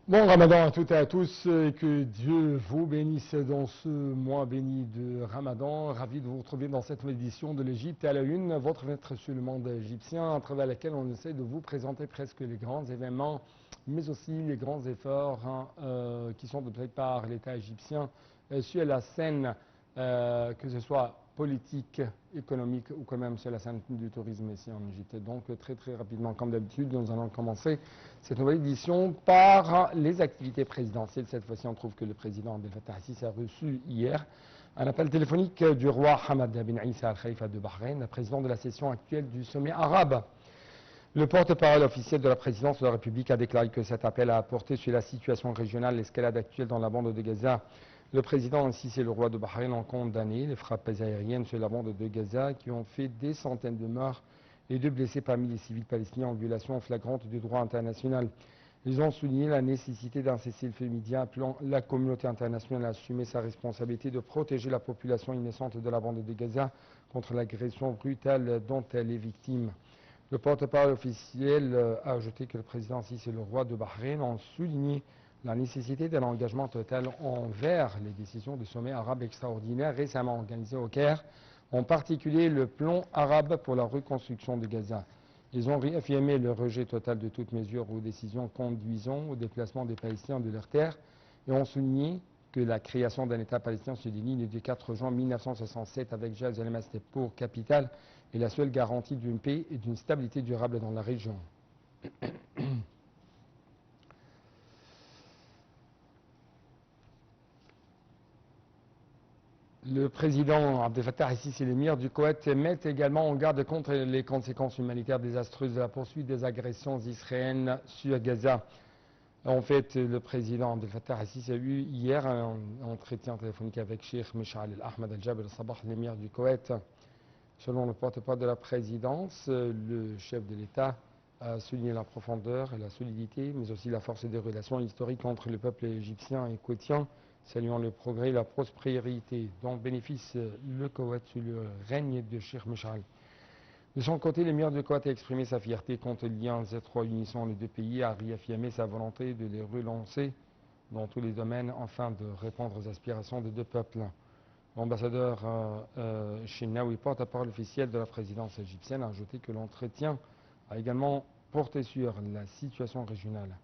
Bon Ramadan à toutes et à tous et que Dieu vous bénisse dans ce mois béni de Ramadan. Ravi de vous retrouver dans cette nouvelle édition de l'Égypte à la une, votre fenêtre sur le monde égyptien, à travers laquelle on essaie de vous présenter presque les grands événements, mais aussi les grands efforts qui sont déployés par l'État égyptien sur la scène, que ce soit politique, économique ou quand même sur la scène du tourisme ici en Égypte. Donc très rapidement, comme d'habitude, nous allons commencer cette nouvelle édition par les activités présidentielles. Cette fois-ci, on trouve que le président Abdel Fattah al-Sisi a reçu hier un appel téléphonique du roi Hamad bin Issa al-Khalifa de Bahreïn, président de la session actuelle du sommet arabe. Le porte-parole officiel de la présidence de la République a déclaré que cet appel a apporté sur la situation régionale, l'escalade actuelle dans la bande de Gaza. Le président Sisi et le roi de Bahreïn ont condamné les frappes aériennes sur la bande de Gaza qui ont fait des centaines de morts et de blessés parmi les civils palestiniens en violation flagrante du droit international. Ils ont souligné la nécessité d'un cessez-le-feu immédiat, appelant la communauté internationale à assumer sa responsabilité de protéger la population innocente de la bande de Gaza contre l'agression brutale dont elle est victime. Le porte-parole officiel a ajouté que le président Sisi et le roi de Bahreïn ont souligné la nécessité d'un engagement total envers les décisions du sommet arabe extraordinaire récemment organisé au Caire, en particulier le plan arabe pour la reconstruction de Gaza. Ils ont réaffirmé le rejet total de toute mesure ou décision conduisant au déplacement des Palestiniens de leurs terres et ont souligné que la création d'un État palestinien sur les lignes du 4 juin 1967 avec Jérusalem-Est pour capitale est la seule garantie d'une paix et d'une stabilité durable dans la région. Le président Abdel Fattah al-Sisi et l'émir du Koweït mettent également en garde contre les conséquences humanitaires désastreuses de la poursuite des agressions israéliennes sur Gaza. En fait, le président Abdel Fattah al-Sisi a eu hier un entretien téléphonique avec Sheikh Mish'al al-Ahmad al-Jabr al-Sabah, l'émir du Koweït. Selon le porte-parole de la présidence, le chef de l'État a souligné la profondeur et la solidité, mais aussi la force des relations historiques entre le peuple égyptien et koweïtien, saluant le progrès et la prospérité dont bénéficie le Koweït sous le règne de Sheikh Mish'al. De son côté, l'émir de Koweït a exprimé sa fierté quant aux liens étroits unissant les deux pays, a réaffirmé sa volonté de les relancer dans tous les domaines afin de répondre aux aspirations des deux peuples. L'ambassadeur Chennaoui, porte-parole officiel de la présidence égyptienne, a ajouté que l'entretien a également porté sur la situation régionale.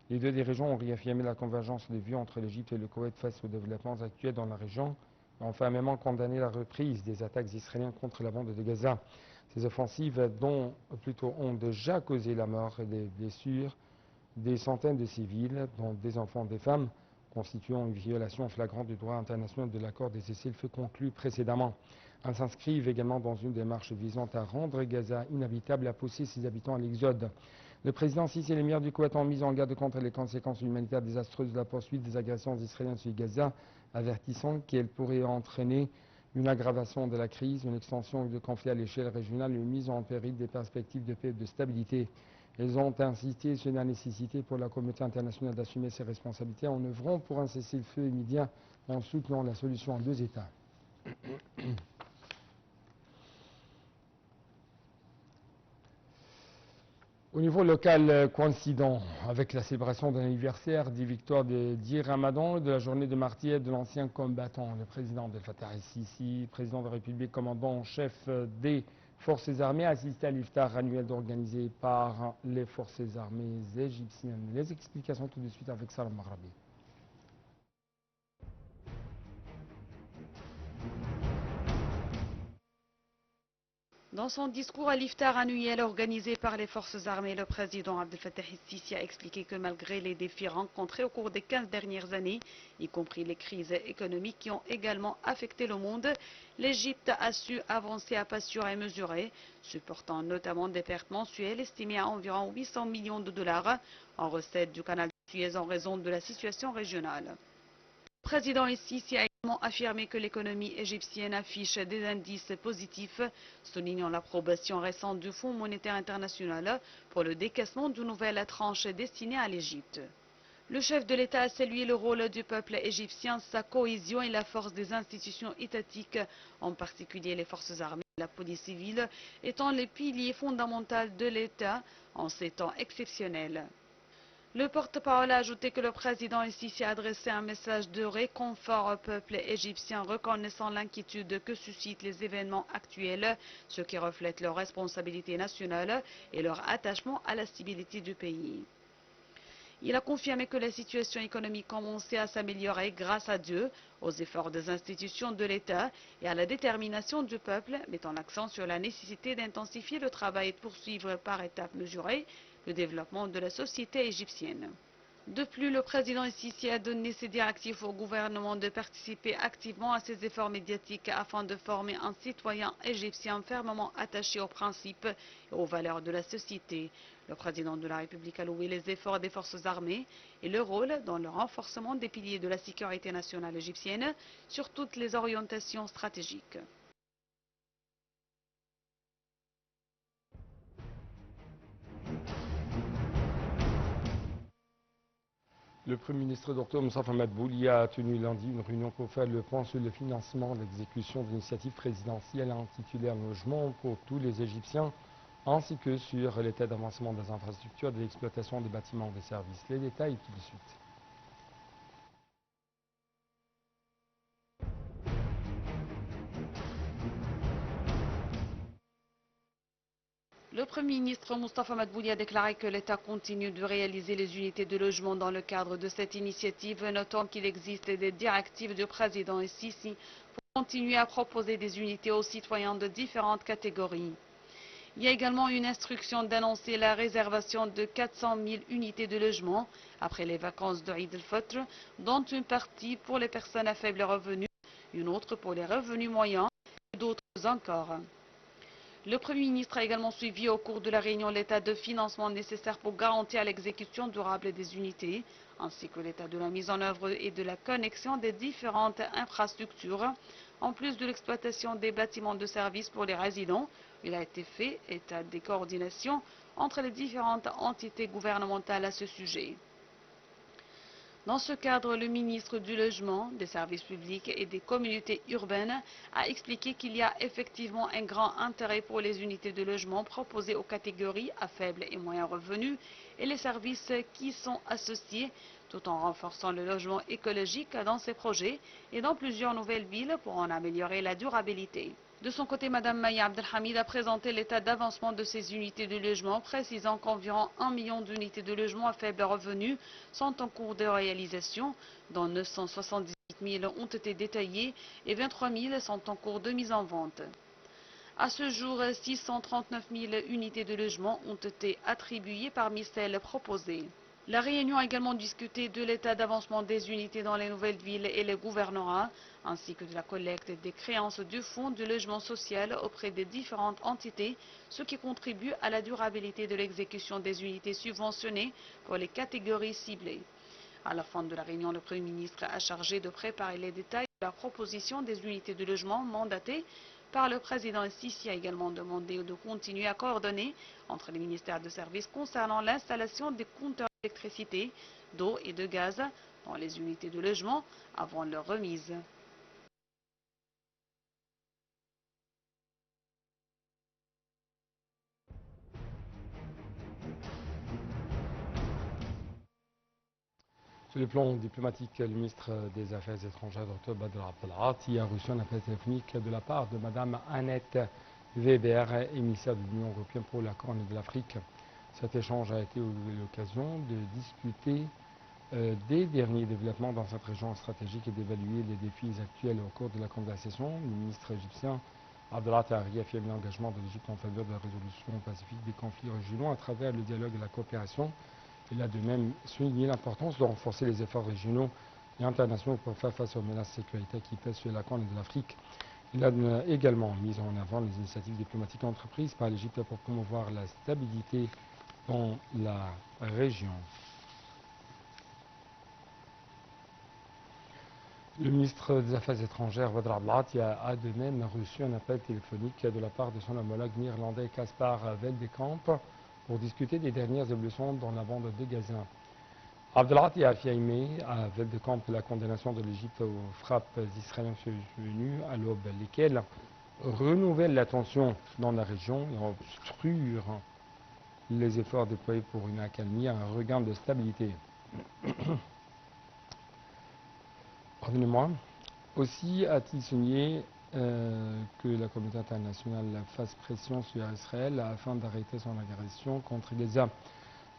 Les deux dirigeants ont réaffirmé la convergence de vues entre l'Égypte et le Koweït face aux développements actuels dans la région et ont fermement condamné la reprise des attaques israéliennes contre la bande de Gaza. Ces offensives ont déjà causé la mort et des blessures des centaines de civils, dont des enfants et des femmes, constituant une violation flagrante du droit international de l'accord des cessez-le-feu conclu précédemment. Elles s'inscrivent également dans une démarche visant à rendre Gaza inhabitable et à pousser ses habitants à l'exode. Le président Sisi et l'émir du Koweït ont mis en garde contre les conséquences humanitaires désastreuses de la poursuite des agressions israéliennes sur Gaza, avertissant qu'elles pourraient entraîner une aggravation de la crise, une extension du conflit à l'échelle régionale et une mise en péril des perspectives de paix et de stabilité. Ils ont insisté sur la nécessité pour la communauté internationale d'assumer ses responsabilités en œuvrant pour un cessez-le-feu immédiat en soutenant la solution en deux États. Au niveau local, coïncident avec la célébration de l'anniversaire des victoires d'Ir Ramadan et de la journée de martyrs de l'ancien combattant, le président Abdel Fattah al-Sisi, président de la République, commandant en chef des Forces armées, a assisté à l'iftar annuel organisé par les Forces armées égyptiennes. Les explications tout de suite avec Salam Maghrabi. Dans son discours à l'iftar annuel organisé par les forces armées, le président Abdel Fattah al-Sisi a expliqué que malgré les défis rencontrés au cours des 15 dernières années, y compris les crises économiques qui ont également affecté le monde, l'Égypte a su avancer à pas sûrs et mesurés, supportant notamment des pertes mensuelles estimées à environ 800 millions de dollars en recettes du canal de Suez en raison de la situation régionale. Le président al-Sisi a également affirmé que l'économie égyptienne affiche des indices positifs, soulignant l'approbation récente du Fonds monétaire international pour le décaissement d'une nouvelle tranche destinée à l'Égypte. Le chef de l'État a salué le rôle du peuple égyptien, sa cohésion et la force des institutions étatiques, en particulier les forces armées et la police civile, étant les piliers fondamentaux de l'État en ces temps exceptionnels. Le porte-parole a ajouté que le président Sissi a adressé un message de réconfort au peuple égyptien, reconnaissant l'inquiétude que suscitent les événements actuels, ce qui reflète leur responsabilité nationale et leur attachement à la stabilité du pays. Il a confirmé que la situation économique commençait à s'améliorer grâce à Dieu, aux efforts des institutions de l'État et à la détermination du peuple, mettant l'accent sur la nécessité d'intensifier le travail et de poursuivre par étapes mesurées le développement de la société égyptienne. De plus, le président Sissi a donné ses directives au gouvernement de participer activement à ces efforts médiatiques afin de former un citoyen égyptien fermement attaché aux principes et aux valeurs de la société. Le président de la République a loué les efforts des forces armées et le rôle dans le renforcement des piliers de la sécurité nationale égyptienne sur toutes les orientations stratégiques. Le Premier ministre Dr Moustapha Madbouli a tenu lundi une réunion pour faire le point sur le financement de l'exécution de l'initiative présidentielle intitulée Un logement pour tous les Égyptiens, ainsi que sur l'état d'avancement des infrastructures de l'exploitation des bâtiments et des services. Les détails tout de suite. Le Premier ministre Moustapha Madbouli a déclaré que l'État continue de réaliser les unités de logement dans le cadre de cette initiative, notant qu'il existe des directives du président Sissi pour continuer à proposer des unités aux citoyens de différentes catégories. Il y a également une instruction d'annoncer la réservation de 400 000 unités de logement après les vacances de Eid al-Fitr, dont une partie pour les personnes à faible revenu, une autre pour les revenus moyens et d'autres encore. Le Premier ministre a également suivi au cours de la réunion l'état de financement nécessaire pour garantir l'exécution durable des unités, ainsi que l'état de la mise en œuvre et de la connexion des différentes infrastructures. En plus de l'exploitation des bâtiments de service pour les résidents, il a été fait état des coordinations entre les différentes entités gouvernementales à ce sujet. Dans ce cadre, le ministre du Logement, des Services publics et des communautés urbaines a expliqué qu'il y a effectivement un grand intérêt pour les unités de logement proposées aux catégories à faible et moyen revenu et les services qui sont associés, tout en renforçant le logement écologique dans ces projets et dans plusieurs nouvelles villes pour en améliorer la durabilité. De son côté, Mme Maya Abdelhamid a présenté l'état d'avancement de ces unités de logement, précisant qu'environ 1 million d'unités de logement à faible revenu sont en cours de réalisation, dont 978 000 ont été détaillées et 23 000 sont en cours de mise en vente. À ce jour, 639 000 unités de logement ont été attribuées parmi celles proposées. La réunion a également discuté de l'état d'avancement des unités dans les nouvelles villes et les gouvernorats, ainsi que de la collecte des créances du fonds de logement social auprès des différentes entités, ce qui contribue à la durabilité de l'exécution des unités subventionnées pour les catégories ciblées. À la fin de la réunion, le Premier ministre a chargé de préparer les détails de la proposition des unités de logement mandatées par le président Sissi a également demandé de continuer à coordonner entre les ministères de services concernant l'installation des compteurs d'électricité, d'eau et de gaz dans les unités de logement avant leur remise. Sur le plan diplomatique, le ministre des Affaires étrangères, Dr Badr Abdelghati, a reçu un appel téléphonique de la part de Mme Annette Weber, émissaire de l'Union européenne pour la Corne de l'Afrique. Cet échange a été l'occasion de discuter des derniers développements dans cette région stratégique et d'évaluer les défis actuels au cours de la conversation. Le ministre égyptien Abdelghati a réaffirmé l'engagement de l'Égypte en faveur de la résolution pacifique des conflits régionaux à travers le dialogue et la coopération. Il a de même souligné l'importance de renforcer les efforts régionaux et internationaux pour faire face aux menaces sécuritaires qui pèsent sur la Corne de l'Afrique. Il a également mis en avant les initiatives diplomatiques entreprises par l'Égypte pour promouvoir la stabilité dans la région. Le ministre des Affaires étrangères, Badr Abdelghati, a de même reçu un appel téléphonique de la part de son homologue néerlandais Caspar Veldekamp pour discuter des dernières évolutions dans la bande de Gaza. Abdelghati a affirmé à Veldekamp la condamnation de l'Égypte aux frappes israéliennes survenues à l'aube, lesquelles renouvellent la tension dans la région et obstruent les efforts déployés pour une accalmie et un regain de stabilité. Pardonnez-moi. Aussi a-t-il souligné que la communauté internationale fasse pression sur Israël afin d'arrêter son agression contre Gaza.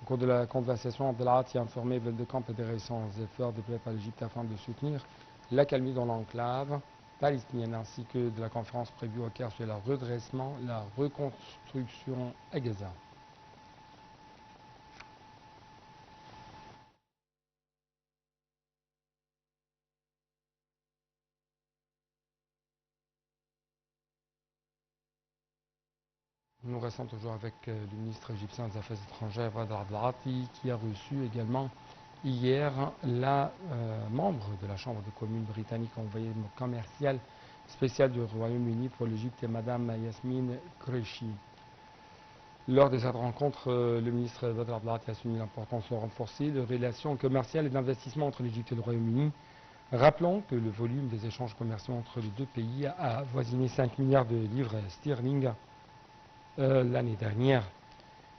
Au cours de la conversation, Abdelhati a informé Veldecamp des récents efforts déployés par l'Égypte afin de soutenir l'accalmie dans l'enclave palestinienne ainsi que de la conférence prévue au Caire sur le redressement, la reconstruction à Gaza. Nous restons toujours avec le ministre égyptien des Affaires étrangères, Badr Abdelhati, qui a reçu également hier la membre de la Chambre des communes britannique envoyée commerciale spéciale du Royaume-Uni pour l'Égypte, Madame Yasmine Qureshi. Lors de cette rencontre, le ministre Badr Abdelhati a souligné l'importance de renforcer les relations commerciales et d'investissement entre l'Égypte et le Royaume-Uni, rappelant que le volume des échanges commerciaux entre les deux pays a avoisiné 5 milliards de livres sterling l'année dernière.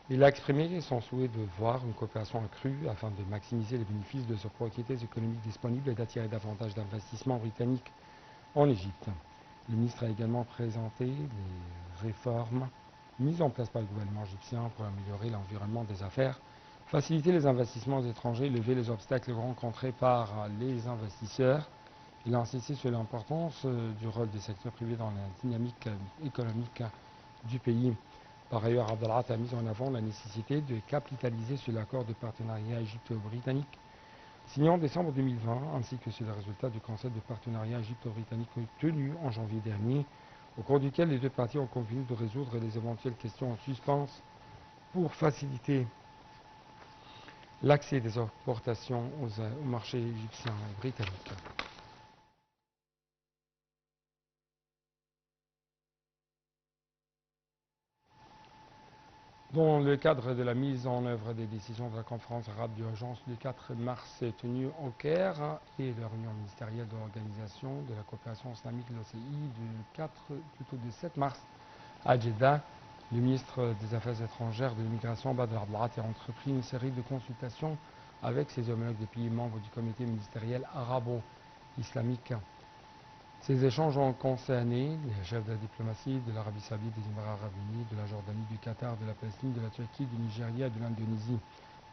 Il a exprimé son souhait de voir une coopération accrue afin de maximiser les bénéfices de ses opportunités économiques disponibles et d'attirer davantage d'investissements britanniques en Égypte. Le ministre a également présenté les réformes mises en place par le gouvernement égyptien pour améliorer l'environnement des affaires, faciliter les investissements étrangers, lever les obstacles rencontrés par les investisseurs. Il a insisté sur l'importance du rôle des secteurs privés dans la dynamique économique du pays. Par ailleurs, Abdelhati a mis en avant la nécessité de capitaliser sur l'accord de partenariat égypto-britannique signé en décembre 2020, ainsi que sur les résultats du Conseil de partenariat égypto-britannique tenu en janvier dernier, au cours duquel les deux parties ont convenu de résoudre les éventuelles questions en suspens pour faciliter l'accès des exportations au marché égyptien et britannique. Dans le cadre de la mise en œuvre des décisions de la conférence arabe d'urgence du 4 mars tenue au Caire et de la réunion ministérielle de l'Organisation de la coopération islamique de l'OCI du 7 mars à Jeddah, le ministre des Affaires étrangères de l'immigration Badr Abdelhati a entrepris une série de consultations avec ses homologues des pays membres du comité ministériel arabo-islamique. Ces échanges ont concerné les chefs de la diplomatie de l'Arabie Saoudite, des Émirats Arabes Unis, de la Jordanie, du Qatar, de la Palestine, de la Turquie, du Nigeria et de l'Indonésie.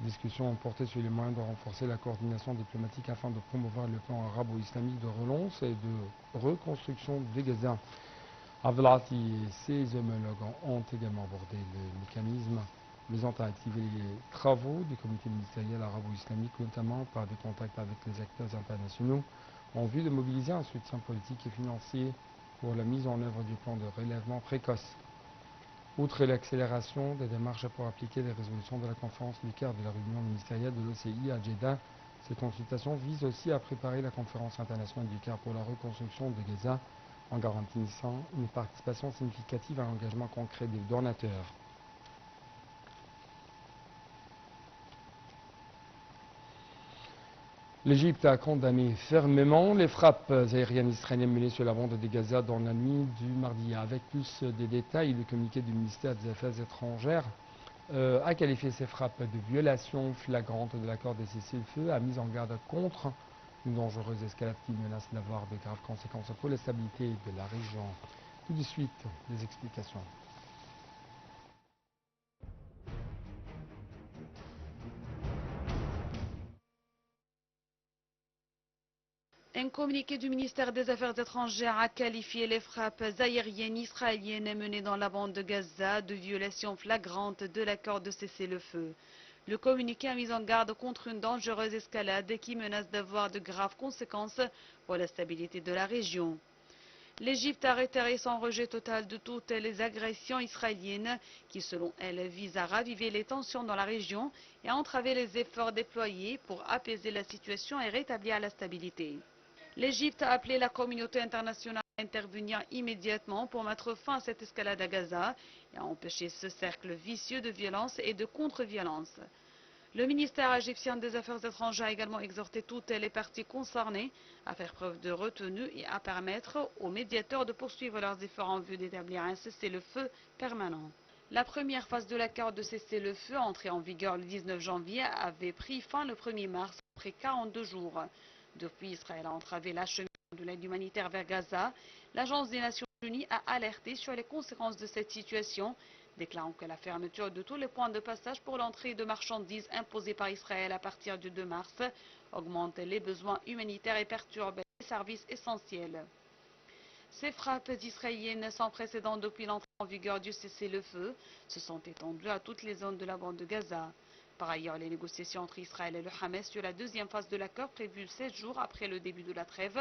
Les discussions ont porté sur les moyens de renforcer la coordination diplomatique afin de promouvoir le plan arabo-islamique de relance et de reconstruction de Gaza. Abdelhati et ses homologues ont également abordé le mécanisme visant à activer les travaux du comité ministériel arabo-islamique, notamment par des contacts avec les acteurs internationaux, en vue de mobiliser un soutien politique et financier pour la mise en œuvre du plan de relèvement précoce. Outre l'accélération des démarches pour appliquer les résolutions de la conférence du Caire de la réunion ministérielle de l'OCI à Jeddah, ces consultations visent aussi à préparer la conférence internationale du Caire pour la reconstruction de Gaza en garantissant une participation significative à l'engagement concret des donateurs. L'Égypte a condamné fermement les frappes aériennes israéliennes menées sur la bande de Gaza dans la nuit du mardi. Avec plus de détails, le communiqué du ministère des Affaires étrangères a qualifié ces frappes de violation flagrante de l'accord de cessez-le-feu, a mis en garde contre une dangereuse escalade qui menace d'avoir de graves conséquences pour la stabilité de la région. Tout de suite, les explications. Un communiqué du ministère des Affaires étrangères a qualifié les frappes aériennes israéliennes menées dans la bande de Gaza de violation flagrante de l'accord de cessez-le-feu. Le communiqué a mis en garde contre une dangereuse escalade qui menace d'avoir de graves conséquences pour la stabilité de la région. L'Égypte a réitéré son rejet total de toutes les agressions israéliennes qui, selon elle, visent à raviver les tensions dans la région et à entraver les efforts déployés pour apaiser la situation et rétablir la stabilité. L'Égypte a appelé la communauté internationale à intervenir immédiatement pour mettre fin à cette escalade à Gaza et à empêcher ce cercle vicieux de violence et de contre-violence. Le ministère égyptien des Affaires étrangères a également exhorté toutes les parties concernées à faire preuve de retenue et à permettre aux médiateurs de poursuivre leurs efforts en vue d'établir un cessez-le-feu permanent. La première phase de l'accord de cessez-le-feu, entrée en vigueur le 19 janvier, avait pris fin le 1er mars après 42 jours. Depuis, Israël a entravé l'acheminement de l'aide humanitaire vers Gaza. L'Agence des Nations Unies a alerté sur les conséquences de cette situation, déclarant que la fermeture de tous les points de passage pour l'entrée de marchandises imposée par Israël à partir du 2 mars augmente les besoins humanitaires et perturbe les services essentiels. Ces frappes israéliennes sans précédent depuis l'entrée en vigueur du cessez-le-feu se sont étendues à toutes les zones de la bande de Gaza. Par ailleurs, les négociations entre Israël et le Hamas sur la deuxième phase de l'accord prévue 16 jours après le début de la trêve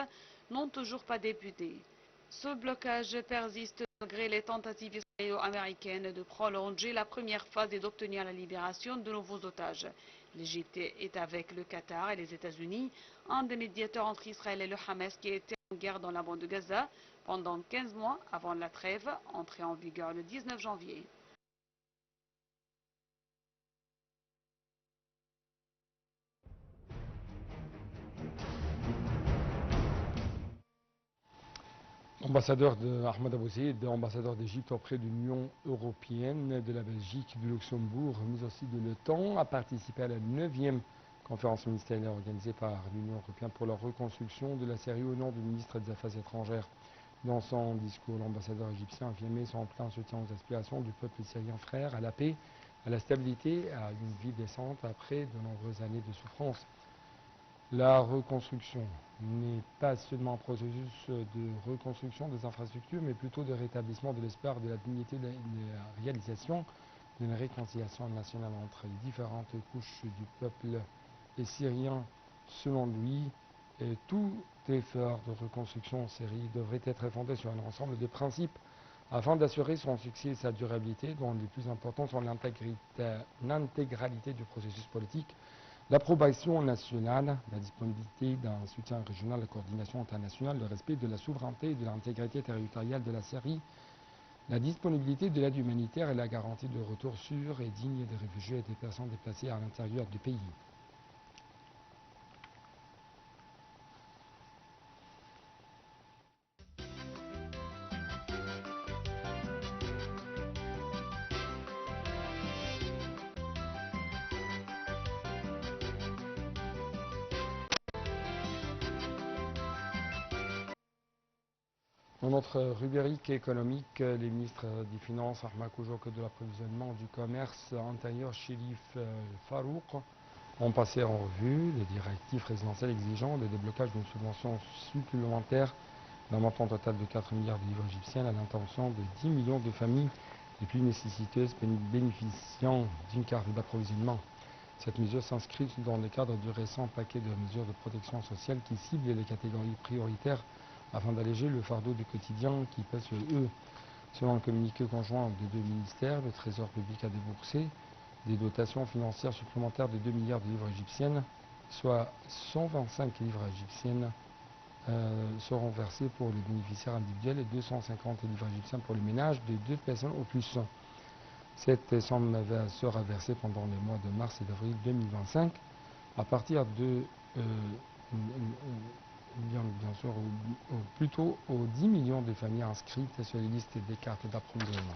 n'ont toujours pas débuté. Ce blocage persiste malgré les tentatives israélo-américaines de prolonger la première phase et d'obtenir la libération de nouveaux otages. L'Égypte est avec le Qatar et les États-Unis un des médiateurs entre Israël et le Hamas qui était en guerre dans la bande de Gaza pendant 15 mois avant la trêve, entrée en vigueur le 19 janvier. Ambassadeur de Ahmed Abouzid, ambassadeur d'Égypte auprès de l'Union européenne, de la Belgique, du Luxembourg, mais aussi de l'OTAN, a participé à la 9e conférence ministérielle organisée par l'Union européenne pour la reconstruction de la Syrie au nom du ministre des Affaires étrangères. Dans son discours, l'ambassadeur égyptien a affirmé son plein soutien aux aspirations du peuple syrien frère à la paix, à la stabilité, à une vie décente après de nombreuses années de souffrance. La reconstruction n'est pas seulement un processus de reconstruction des infrastructures, mais plutôt de rétablissement de l'espoir, de la dignité, de la réalisation d'une réconciliation nationale entre les différentes couches du peuple syrien. Selon lui, et tout effort de reconstruction en Syrie devrait être fondé sur un ensemble de principes afin d'assurer son succès et sa durabilité, dont les plus importants sont l'intégralité du processus politique, l'approbation nationale, la disponibilité d'un soutien régional, la coordination internationale, le respect de la souveraineté et de l'intégrité territoriale de la Syrie, la disponibilité de l'aide humanitaire et la garantie de retour sûr et digne des réfugiés et des personnes déplacées à l'intérieur du pays. Dans notre rubrique économique, les ministres des Finances, Ahmed Koujouk, de l'approvisionnement du commerce intérieur, Chérif Farouk, ont passé en revue les directives résidentielles exigeant le déblocage d'une subvention supplémentaire d'un montant total de 4 milliards de livres égyptiennes à l'intention de 10 millions de familles les plus nécessiteuses bénéficiant d'une carte d'approvisionnement. Cette mesure s'inscrit dans le cadre du récent paquet de mesures de protection sociale qui cible les catégories prioritaires afin d'alléger le fardeau du quotidien qui pèse sur eux. Selon un communiqué conjoint des deux ministères, le Trésor public a déboursé des dotations financières supplémentaires de 2 milliards de livres égyptiennes, soit 125 livres égyptiennes seront versés pour les bénéficiaires individuels et 250 livres égyptiens pour les ménages de 2 personnes au plus. Cette somme sera versée pendant les mois de mars et d'avril 2025 à partir de bien sûr, plutôt aux 10 millions de familles inscrites sur les listes des cartes d'approvisionnement.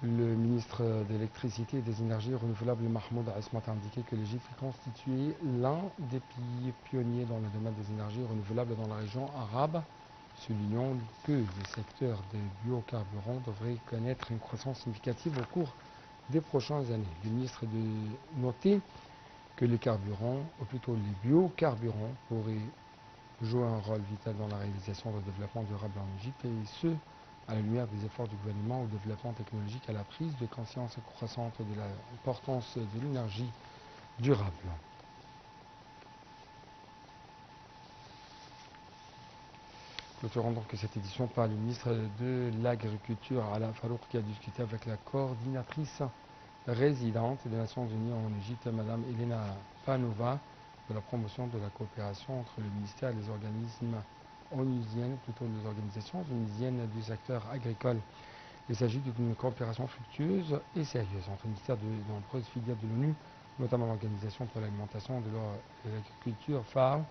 Le ministre de l'Électricité et des Énergies renouvelables, Mahmoud Asmat, a indiqué que l'Égypte constituait l'un des pays pionniers dans le domaine des énergies renouvelables dans la région arabe, soulignant que le secteur des biocarburants devrait connaître une croissance significative au cours des prochaines années. Le ministre a noté que les carburants, ou plutôt les biocarburants, pourraient jouer un rôle vital dans la réalisation du développement durable en Égypte, et ce, à la lumière des efforts du gouvernement au développement technologique, à la prise de conscience croissante de l'importance de l'énergie durable. Clôturons donc cette édition par le ministre de l'Agriculture, Alain Farouk, qui a discuté avec la coordinatrice résidente des Nations Unies en Égypte, Mme Elena Panova, de la promotion de la coopération entre le ministère et les organismes onusiennes, plutôt les organisations onusiennes du secteur agricole. Il s'agit d'une coopération fructueuse et sérieuse entre le ministère de nombreuses filières de l'ONU, notamment l'Organisation pour l'alimentation et de l'agriculture FAO,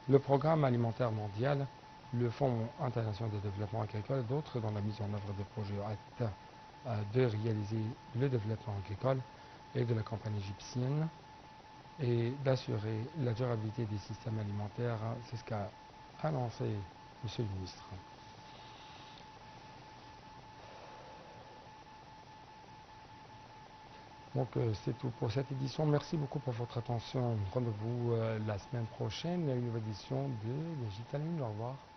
le Programme alimentaire mondial, le Fonds international de développement agricole et d'autres dans la mise en œuvre des projets de réaliser le développement agricole et de la compagnie égyptienne et d'assurer la durabilité des systèmes alimentaires. C'est ce qu'a annoncé M. le ministre. Donc c'est tout pour cette édition. Merci beaucoup pour votre attention. Rendez-vous la semaine prochaine à une nouvelle édition de Digital News. Au revoir.